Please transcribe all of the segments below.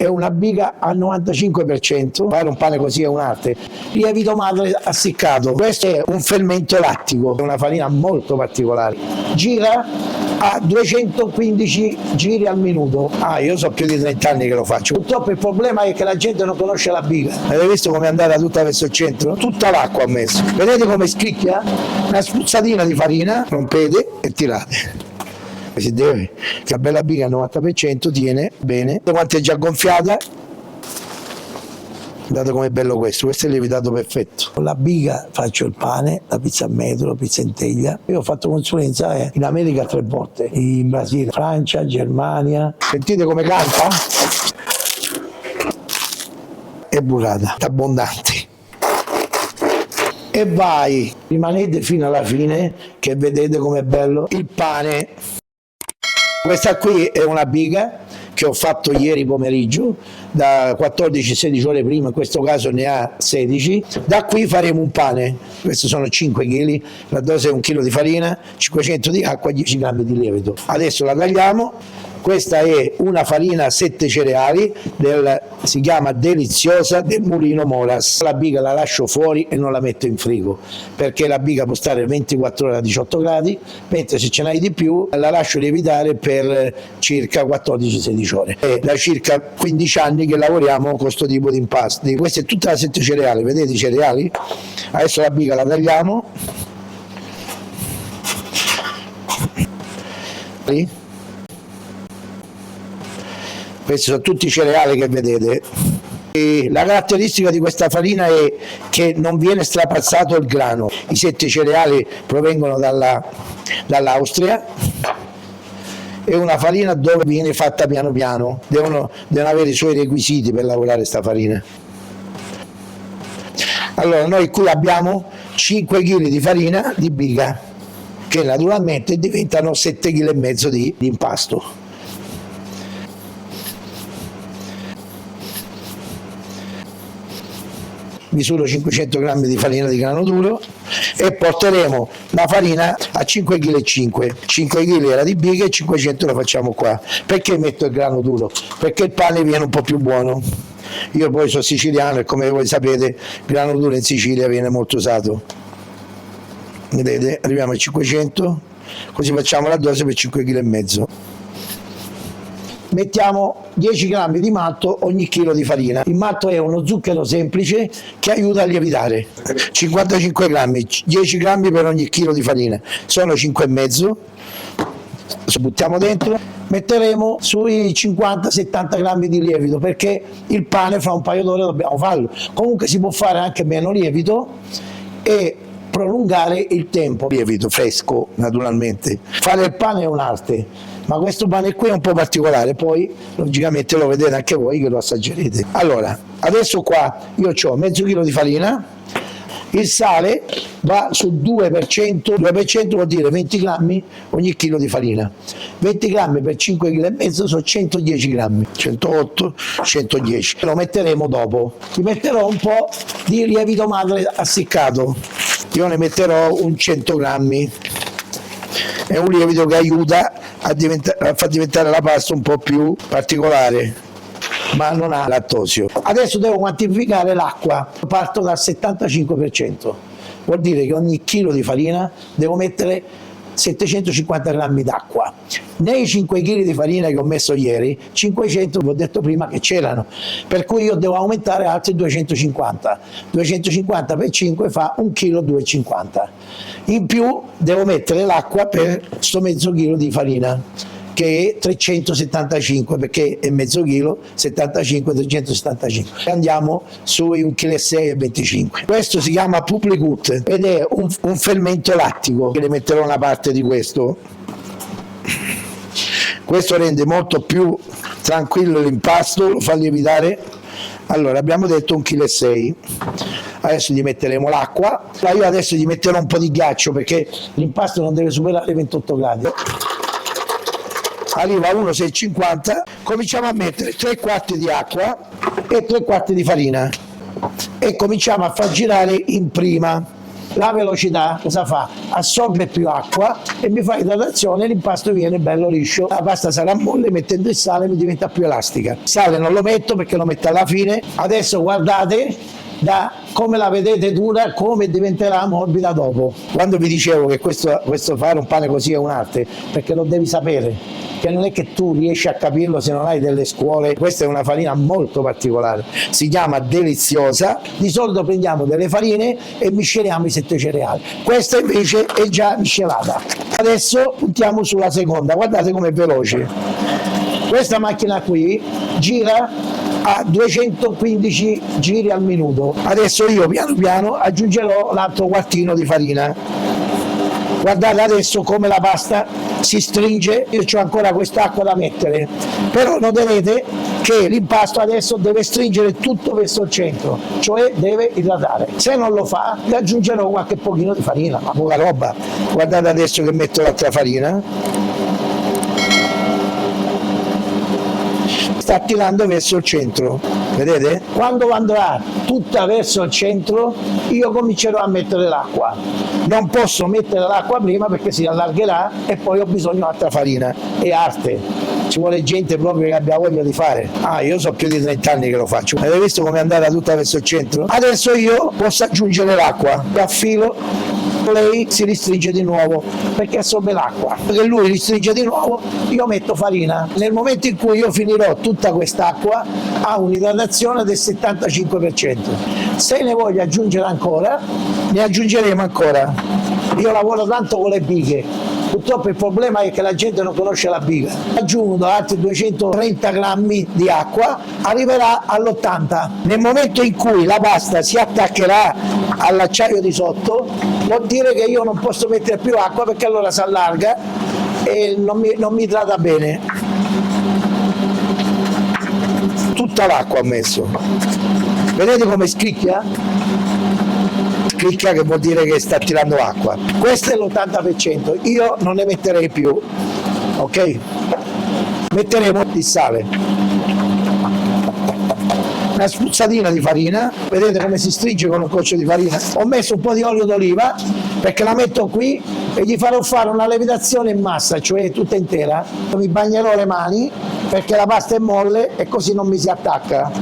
è una biga al 95%, fare un pane così è un'arte. Lievito madre assiccato, questo è un fermento lattico, è una farina molto particolare. Gira a 215 giri al minuto. Io so più di 30 anni che lo faccio. Purtroppo il problema è che la gente non conosce la biga. Avete visto come è andata tutta verso il centro? Tutta l'acqua ho messo. Vedete come scricchia? Una spruzzatina di farina, rompete e tirate. Si deve, la bella biga al 90% tiene bene. Quanto è già gonfiata? Guardate com'è bello questo è il lievitato perfetto. Con la biga faccio il pane, la pizza a metro, la pizza in teglia. Io ho fatto consulenza in America 3 volte, in Brasile, Francia, Germania. Sentite come canta? È burrata, abbondante. E vai, rimanete fino alla fine che vedete com'è bello il pane. Questa qui è una biga che ho fatto ieri pomeriggio, da 14-16 ore prima, in questo caso ne ha 16. Da qui faremo un pane, questi sono 5 kg, la dose è 1 kg di farina, 500 di acqua, 10 grammi di lievito. Adesso la tagliamo. Questa è una farina 7 cereali, si chiama Deliziosa del Mulino Moras. La biga la lascio fuori e non la metto in frigo, perché la biga può stare 24 ore a 18 gradi, mentre se ce n'hai di più la lascio lievitare per circa 14-16 ore. È da circa 15 anni che lavoriamo con questo tipo di impasti. Questa è tutta la 7 cereali, vedete i cereali? Adesso la biga la tagliamo. Questi sono tutti i cereali che vedete. E la caratteristica di questa farina è che non viene strapazzato il grano. I 7 cereali provengono dall'Austria. È una farina dove viene fatta piano piano, devono avere i suoi requisiti per lavorare questa farina. Allora noi qui abbiamo 5 kg di farina di biga, che naturalmente diventano 7,5 kg di impasto. Misuro 500 grammi di farina di grano duro e porteremo la farina a 5,5 kg. 5 kg era di biga e 500 lo facciamo qua. Perché metto il grano duro? Perché il pane viene un po' più buono. Io poi sono siciliano e come voi sapete il grano duro in Sicilia viene molto usato. Vedete? Arriviamo a 500, così facciamo la dose per 5,5 kg. Mettiamo 10 grammi di malto ogni chilo di farina. Il malto è uno zucchero semplice che aiuta a lievitare. 55 grammi, 10 grammi per ogni chilo di farina, sono 5,5. Lo buttiamo dentro. Metteremo sui 50-70 grammi di lievito, perché il pane fra un paio d'ore dobbiamo farlo. Comunque si può fare anche meno lievito e prolungare il tempo. Lievito fresco, naturalmente. Fare il pane è un'arte, ma questo pane qui è un po' particolare, poi logicamente lo vedete anche voi che lo assaggerete. Allora, adesso qua io ho mezzo chilo di farina, il sale va sul 2%, 2% vuol dire 20 grammi ogni chilo di farina. 20 grammi per 5,5 kg sono 110 grammi, 108, 110. Lo metteremo dopo. Ci metterò un po' di lievito madre assiccato, io ne metterò un 100 grammi. È un lievito che aiuta a far diventare la pasta un po' più particolare, ma non ha lattosio. Adesso devo quantificare l'acqua, parto dal 75%, vuol dire che ogni chilo di farina devo mettere 750 grammi d'acqua. Nei 5 kg di farina che ho messo ieri, 500 vi ho detto prima che c'erano, per cui io devo aumentare altri 250. 250 per 5 fa 1,250 kg. In più devo mettere l'acqua per sto mezzo chilo di farina, che è 375, perché è mezzo chilo, 75, 375. Andiamo sui 1,6 kg. Questo si chiama Publicut ed è un fermento lattico, che ne metterò una parte di questo. Questo rende molto più tranquillo l'impasto, lo fa lievitare. Allora abbiamo detto 1,6 kg. Adesso gli metteremo l'acqua. Io adesso gli metterò un po' di ghiaccio, perché l'impasto non deve superare i 28 gradi. Arriva a 1,650, cominciamo a mettere 3 quarti di acqua e 3 quarti di farina e cominciamo a far girare in prima. La velocità cosa fa? Assorbe più acqua e mi fa idratazione, l'impasto viene bello liscio, la pasta sarà molle, mettendo il sale mi diventa più elastica. Il sale non lo metto perché lo metto alla fine. Adesso guardate da come la vedete dura, come diventerà morbida dopo. Quando vi dicevo che questo fare un pane così è un'arte, perché lo devi sapere, che non è che tu riesci a capirlo se non hai delle scuole. Questa è una farina molto particolare, si chiama Deliziosa. Di solito prendiamo delle farine e misceliamo i 7 cereali, questa invece è già miscelata. Adesso puntiamo sulla seconda, guardate com'è veloce. Questa macchina qui gira a 215 giri al minuto. Adesso io piano piano aggiungerò l'altro quartino di farina. Guardate adesso come la pasta si stringe, io ho ancora quest'acqua da mettere, però noterete che l'impasto adesso deve stringere tutto verso il centro, cioè deve idratare. Se non lo fa, gli aggiungerò qualche pochino di farina, ma poca roba. Guardate adesso che metto l'altra farina. Sta tirando verso il centro, vedete? Quando andrà tutta verso il centro io comincerò a mettere l'acqua. Non posso mettere l'acqua prima perché si allargherà e poi ho bisogno di altra farina. È arte, ci vuole gente proprio che abbia voglia di fare. Io so più di 30 anni che lo faccio. Avete visto come è andata tutta verso il centro? Adesso io posso aggiungere l'acqua, a filo. Lei si ristringe di nuovo perché assorbe l'acqua, perché lui ristringe di nuovo, io metto farina. Nel momento in cui io finirò tutta quest'acqua ha un'idratazione del 75%. Se ne voglio aggiungere ancora, ne aggiungeremo ancora. Io lavoro tanto con le bighe, purtroppo il problema è che la gente non conosce la biga. Aggiungo altri 230 grammi di acqua, arriverà all'80. Nel momento in cui la pasta si attaccherà all'acciaio di sotto, vuol dire che io non posso mettere più acqua perché allora si allarga e non mi idrata bene. Tutta l'acqua ho messo. Vedete come scricchia? Scricchia, che vuol dire che sta tirando acqua. Questo è l'80%, io non ne metterei più, ok? Metteremo il sale, una spruzzatina di farina, vedete come si stringe con un goccio di farina. Ho messo un po' di olio d'oliva perché la metto qui e gli farò fare una lievitazione in massa, cioè tutta intera. Mi bagnerò le mani perché la pasta è molle e così non mi si attacca.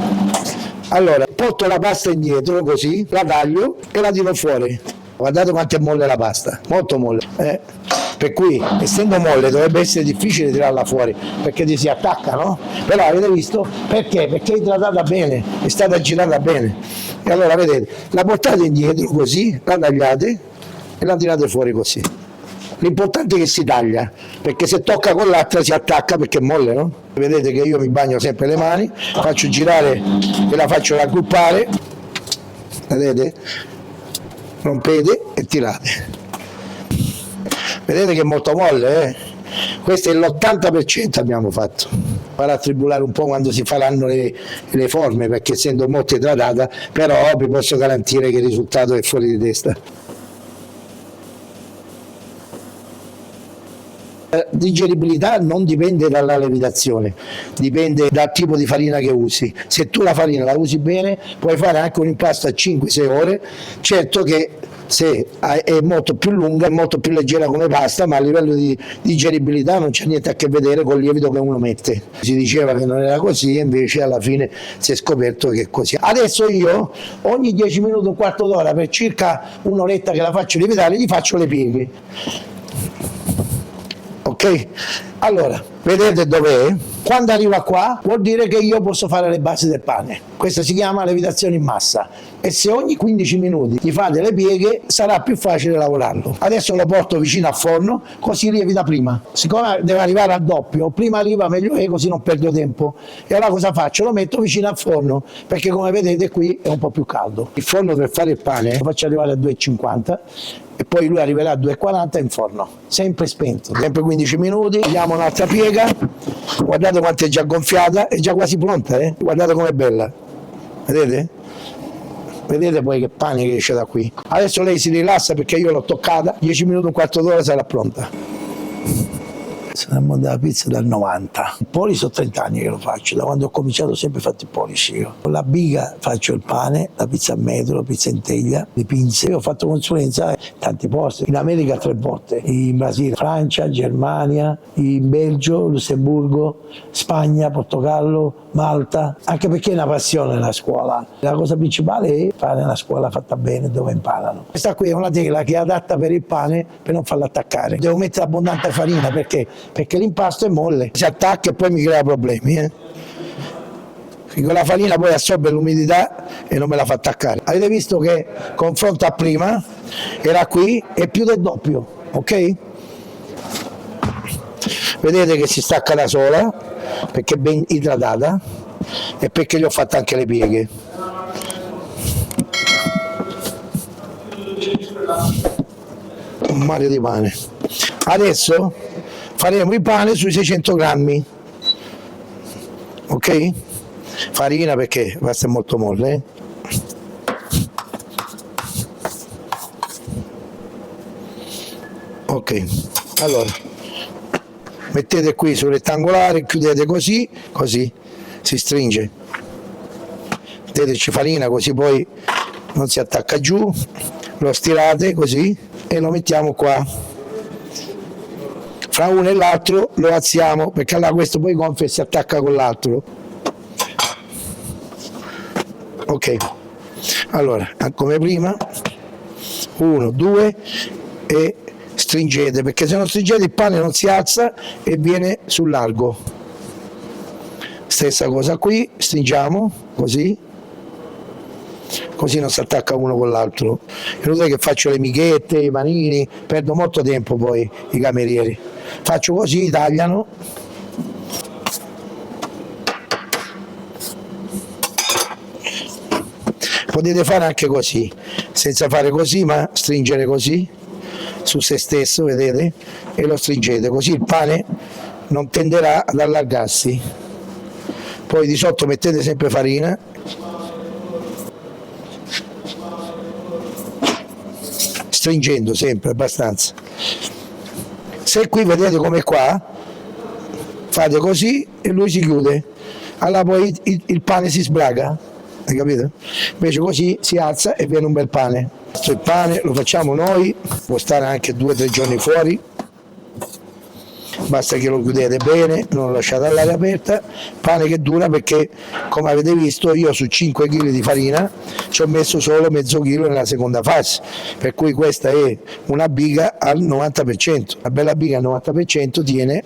Allora, porto la pasta indietro così, la taglio e la tiro fuori. Guardate quanto è molle la pasta, molto molle. Per cui, essendo molle, dovrebbe essere difficile tirarla fuori, perché ti si attacca, no? Però avete visto? Perché? Perché è idratata bene, è stata girata bene. E allora, vedete, la portate indietro così, la tagliate e la tirate fuori così. L'importante è che si taglia, perché se tocca con l'altra si attacca perché è molle, no? Vedete che io mi bagno sempre le mani, faccio girare e la faccio raggruppare, vedete? Rompete e tirate. Vedete che è molto molle, eh? Questo è l'80% abbiamo fatto. Farà tribulare un po' quando si faranno le forme, perché essendo molto idratata, però vi posso garantire che il risultato è fuori di testa. La digeribilità non dipende dalla lievitazione, dipende dal tipo di farina che usi. Se tu la farina la usi bene, puoi fare anche un impasto a 5-6 ore, certo che se è molto più lunga, è molto più leggera come pasta, ma a livello di digeribilità non c'è niente a che vedere col lievito che uno mette. Si diceva che non era così, e invece alla fine si è scoperto che è così. Adesso io ogni 10 minuti, un quarto d'ora, per circa un'oretta che la faccio lievitare, gli faccio le pieghe. Ok? Allora, vedete dov'è? Quando arriva qua vuol dire che io posso fare le basi del pane. Questa si chiama lievitazione in massa e se ogni 15 minuti gli fate le pieghe sarà più facile lavorarlo. Adesso lo porto vicino al forno così lievita prima. Siccome deve arrivare al doppio, prima arriva meglio è, così non perdo tempo. E allora cosa faccio? Lo metto vicino al forno perché come vedete qui è un po' più caldo. Il forno per fare il pane lo faccio arrivare a 2,50 e poi lui arriverà a 2,40 in forno, sempre spento, sempre 15 minuti, diamo un'altra piega, guardate quanto è già gonfiata, è già quasi pronta, guardate com'è bella, vedete? Vedete poi che pane che esce da qui. Adesso lei si rilassa perché io l'ho toccata, 10 minuti, un quarto d'ora sarà pronta. Sono al mondo della pizza dal 90. I poli sono 30 anni che lo faccio, da quando ho cominciato ho sempre fatto i polish io. Con la biga faccio il pane, la pizza a metro, la pizza in teglia, le pinze. Io ho fatto consulenza in tanti posti, in America 3 volte, in Brasile, Francia, Germania, in Belgio, Lussemburgo, Spagna, Portogallo, Malta, anche perché è una passione la scuola. La cosa principale è fare una scuola fatta bene dove imparano. Questa qui è una tela che è adatta per il pane per non farlo attaccare. Devo mettere abbondante farina perché l'impasto è molle, si attacca e poi mi crea problemi. Con la farina poi assorbe l'umidità e non me la fa attaccare. Avete visto che confronto a prima era qui e più del doppio, ok? Vedete che si stacca da sola perché è ben idratata e perché gli ho fatto anche le pieghe. Un mare di pane. Adesso faremo il pane sui 600 grammi, ok? Farina perché questa è molto molle. Ok, allora mettete qui sul rettangolare, chiudete così, così si stringe. Metteteci farina così poi non si attacca giù, lo stirate così e lo mettiamo qua. Fra uno e l'altro lo alziamo perché allora questo poi gonfia e si attacca con l'altro. Ok, allora come prima 1, 2 e stringete, perché se non stringete il pane non si alza e viene sul largo. Stessa cosa qui, stringiamo così, così non si attacca uno con l'altro. È inutile che faccio le michette, i panini, perdo molto tempo poi i camerieri. Faccio così, tagliano. Potete fare anche così, senza fare così, ma stringere così su se stesso, vedete? E lo stringete, così il pane non tenderà ad allargarsi. Poi di sotto mettete sempre farina. Stringendo sempre abbastanza. Se qui vedete come qua, fate così e lui si chiude, allora poi il pane si sbraga, hai capito? Invece così si alza e viene un bel pane. Il pane lo facciamo noi, può stare anche 2 o 3 giorni fuori, basta che lo chiudete bene, non lo lasciate all'aria aperta. Pane che dura perché, come avete visto, io su 5 kg di farina ci ho messo solo mezzo chilo nella seconda fase, per cui questa è una biga al 90%. Una bella biga al 90% tiene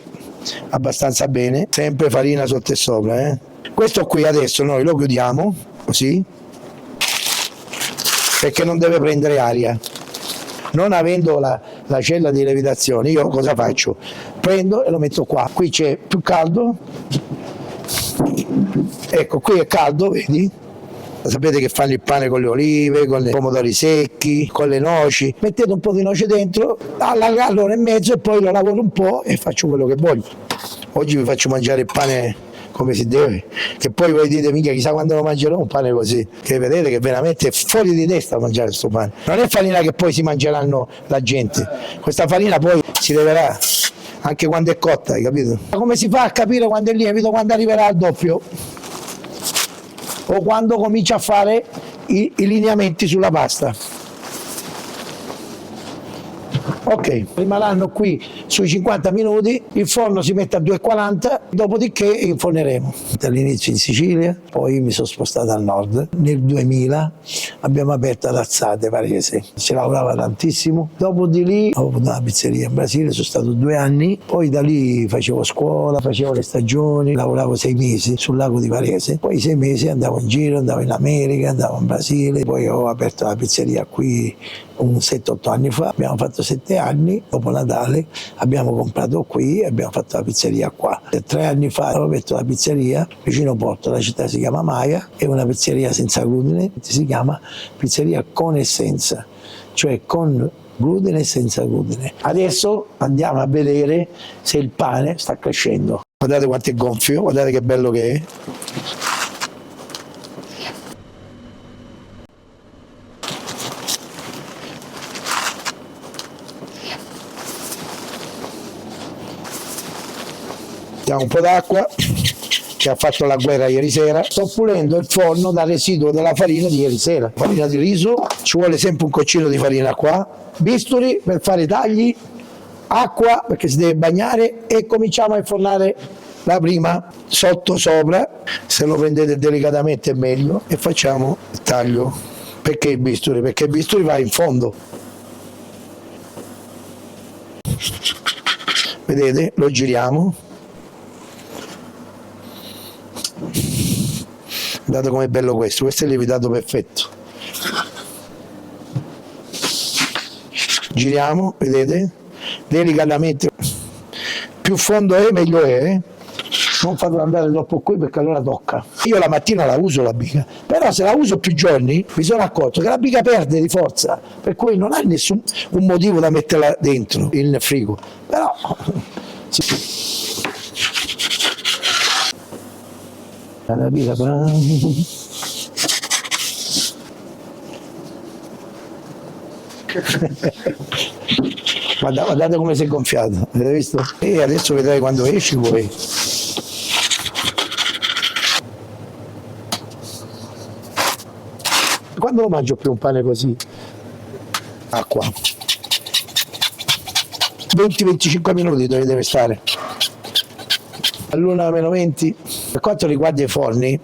abbastanza bene, sempre farina sotto e sopra. Questo qui adesso noi lo chiudiamo così, perché non deve prendere aria. Non avendo la cella di lievitazione, io cosa faccio? Prendo e lo metto qua. Qui c'è più caldo, ecco, qui è caldo, vedi? Sapete che fanno il pane con le olive, con i pomodori secchi, con le noci. Mettete un po' di noce dentro, all'ora e mezzo e poi lo lavoro un po' e faccio quello che voglio. Oggi vi faccio mangiare il pane come si deve, che poi voi dite mica chissà quando lo mangerò un pane così, che vedete che veramente è fuori di testa mangiare questo pane. Non è farina che poi si mangeranno la gente, questa farina poi si leverà anche quando è cotta, hai capito? Ma come si fa a capire quando è lievito, quando arriverà al doppio? O quando comincia a fare i lineamenti sulla pasta. Ok, rimarranno qui sui 50 minuti, il forno si mette a 240, dopodiché inforneremo. All'inizio in Sicilia, poi mi sono spostato al nord. Nel 2000 abbiamo aperto ad Azzate, Varese, si lavorava tantissimo. Dopo di lì ho avuto una pizzeria in Brasile, sono stato 2 anni, poi da lì facevo scuola, facevo le stagioni, lavoravo 6 mesi sul lago di Varese, poi 6 mesi andavo in giro, andavo in America, andavo in Brasile, poi ho aperto la pizzeria qui un 7-8 anni fa, abbiamo fatto 7 anni, dopo Natale abbiamo comprato qui e abbiamo fatto la pizzeria qua. 3 anni fa ho aperto la pizzeria vicino Porto, la città si chiama Maia, è una pizzeria senza glutine, si chiama pizzeria con essenza, cioè con glutine e senza glutine. Adesso andiamo a vedere se il pane sta crescendo. Guardate quanto è gonfio, guardate che bello che è. Diamo un po' d'acqua, che ha fatto la guerra ieri sera. Sto pulendo il forno dal residuo della farina di ieri sera. Farina di riso, ci vuole sempre un goccino di farina qua, bisturi per fare i tagli, acqua perché si deve bagnare e cominciamo a infornare la prima sotto sopra, se lo prendete delicatamente è meglio, e facciamo il taglio. Perché il bisturi? Perché il bisturi va in fondo. Vedete? Lo giriamo. Guardate com'è bello questo è il lievitato perfetto. Giriamo, vedete? Delicatamente. Più fondo è meglio è. Non fatelo andare troppo qui perché allora tocca. Io la mattina la uso la biga, però se la uso più giorni mi sono accorto che la biga perde di forza, per cui non hai nessun un motivo da metterla dentro il frigo. Però la biga guardate come si è gonfiato, avete visto? E adesso vedrai quando esci poi. Quando lo mangio più un pane così? Acqua. 20-25 minuti deve stare. All'1 meno 20. Per quanto riguarda i forni,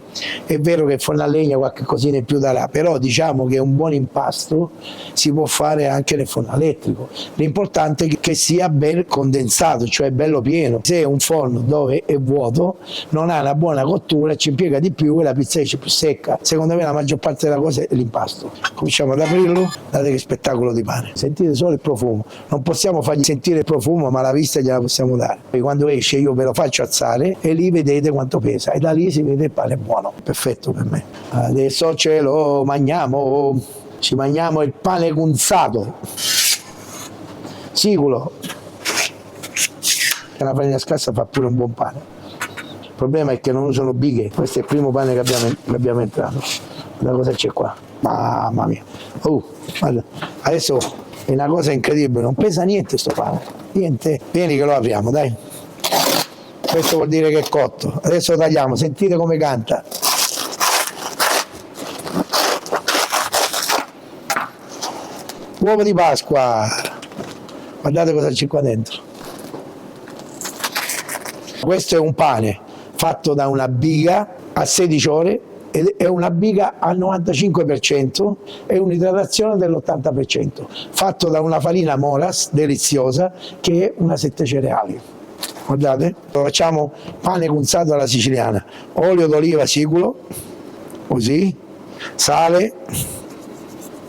è vero che il forno a legna qualche cosina in più darà, però diciamo che un buon impasto si può fare anche nel forno elettrico. L'importante è che sia ben condensato, cioè bello pieno. Se è un forno dove è vuoto, non ha una buona cottura, ci impiega di più e la pizza esce più secca. Secondo me la maggior parte della cosa è l'impasto. Cominciamo ad aprirlo, guardate che spettacolo di pane. Sentite solo il profumo. Non possiamo fargli sentire il profumo, ma la vista gliela possiamo dare. Poi quando esce io ve lo faccio alzare e lì vedete quanto pesa. E da lì si vede il pane buono, perfetto per me. Adesso ce lo mangiamo, ci mangiamo il pane cunzato, sicuro. La farina scarsa fa pure un buon pane. Il problema è che non usano bighe, questo è il primo pane che abbiamo entrato. Guarda cosa c'è qua, mamma mia. Guarda. Adesso è una cosa incredibile, non pesa niente sto pane, niente. Vieni che lo apriamo, dai. Questo vuol dire che è cotto. Adesso lo tagliamo, sentite come canta. Uovo di Pasqua. Guardate cosa c'è qua dentro. Questo è un pane fatto da una biga a 16 ore ed è una biga al 95% e un'idratazione dell'80%, fatto da una farina Moras deliziosa che è una 7 cereali. Guardate, lo facciamo pane cunzato alla siciliana, olio d'oliva siculo, così, sale,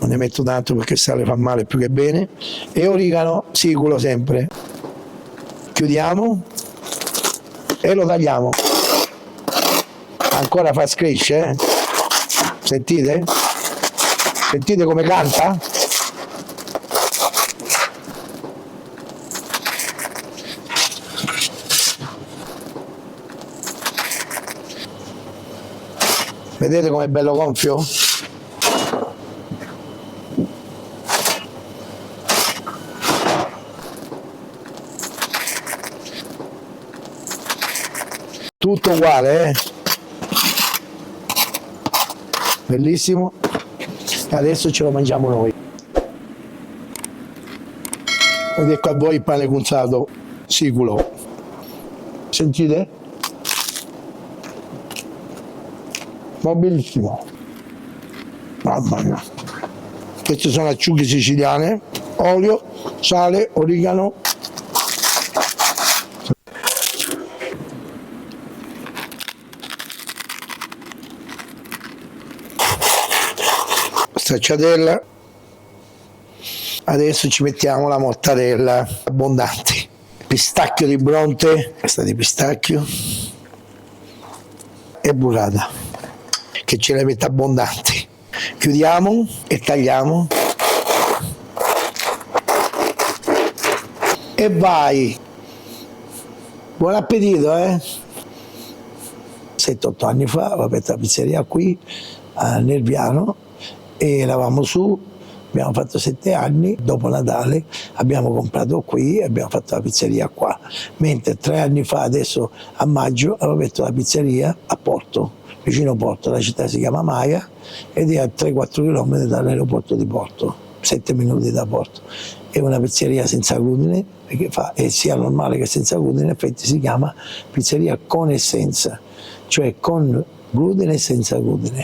non ne metto tanto perché il sale fa male più che bene, e origano siculo sempre. Chiudiamo e lo tagliamo. Ancora fa scresce, sentite? Sentite come canta? Vedete com'è bello gonfio? Tutto uguale, bellissimo. Adesso ce lo mangiamo noi. Ed ecco a voi il pane cunzato siculo. Sentite? Ma bellissimo, mamma mia. Queste sono acciughe siciliane, olio, sale, origano. Stracciatella. Adesso ci mettiamo la mortadella abbondante, pistacchio di Bronte, questa di pistacchio, e burrata, che ce le mette abbondanti. Chiudiamo e tagliamo e vai. Buon appetito, 7-8 anni fa ho aperto la pizzeria qui a Nerviano e eravamo su Abbiamo fatto 7 anni, dopo Natale abbiamo comprato qui e abbiamo fatto la pizzeria qua, mentre 3 anni fa, adesso a maggio, avevo aperto la pizzeria a Porto, vicino Porto, la città si chiama Maia ed è a 3-4 km dall'aeroporto di Porto, 7 minuti da Porto. È una pizzeria senza glutine, perché è sia normale che senza glutine, in effetti si chiama pizzeria con e senza, cioè con glutine e senza glutine.